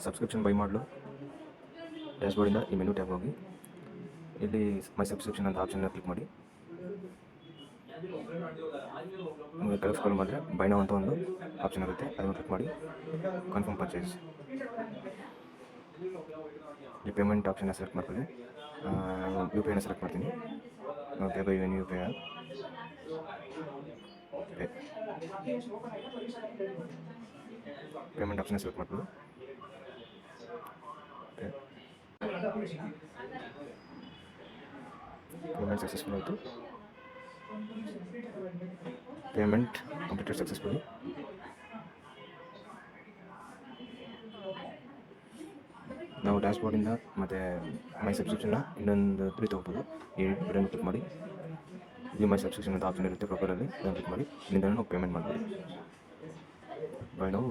Subscription by ಮಾಡಲು ಡ್ಯಾಶ್ಬೋರ್ಡಿಂದ ಈ menu tab ಹೋಗಿ ಇಲ್ಲಿ ಮೈ ಸಬ್ಸ್ಕ್ರಿಪ್ಷನ್ ಅಂತ ಆಪ್ಷನ್ನ ಕ್ಲಿಕ್ ಮಾಡಿ ಕೆಳಗೆ ಸ್ಕ್ರೋಲ್ ಮಾಡಿದ್ರೆ ಬೈ ನೌ ಅಂತ ಒಂದು ಆಪ್ಷನ್ ಇರುತ್ತೆ, ಅದನ್ನು ಕ್ಲಿಕ್ ಮಾಡಿ ಕನ್ಫರ್ಮ್ ಪರ್ಚೇಸ್. ಈ ಪೇಮೆಂಟ್ ಆಪ್ಷನ್ನ ಸೆಲೆಕ್ಟ್ ಮಾಡ್ಕೊಳ್ಳಿ. ಯು ಪಿ ಐನ ಸೆಲೆಕ್ಟ್ ಮಾಡ್ತೀನಿ. Pay by when you pay payment ಆಪ್ಷನ್ನ ಸೆಲೆಕ್ಟ್ ಮಾಡ್ಕೊಳ್ಳಿ. ಪೇಮೆಂಟ್ ಸಕ್ಸಸ್ಫುಲ್ ಆಯಿತು. Payment completed successfully. ನಾವು ಡ್ಯಾಶ್ಬೋರ್ಡಿಂದ ಮತ್ತು ಮೈ ಸಬ್ಸ್ಕ್ರಿಪ್ಷನ್ನ ಇನ್ನೊಂದು 3 ತೊಗೋಬೋದು. ಈ ಬಟನ್ ಕ್ಲಿಕ್ ಮಾಡಿ ಇಲ್ಲಿ ಮೈ ಸಬ್ಸ್ಕ್ರಿಪ್ಷನ್ ಅಂತ ಆಪ್ಷನ್ ಇರುತ್ತೆ ಪ್ರೊಫೈಲಲ್ಲಿ, ಅದನ್ನು ಕ್ಲಿಕ್ ಮಾಡಿ ಇಲ್ಲಿಂದ ನಾವು ಪೇಮೆಂಟ್ ಮಾಡ್ಬೋದು. ಬೈ ನಾವು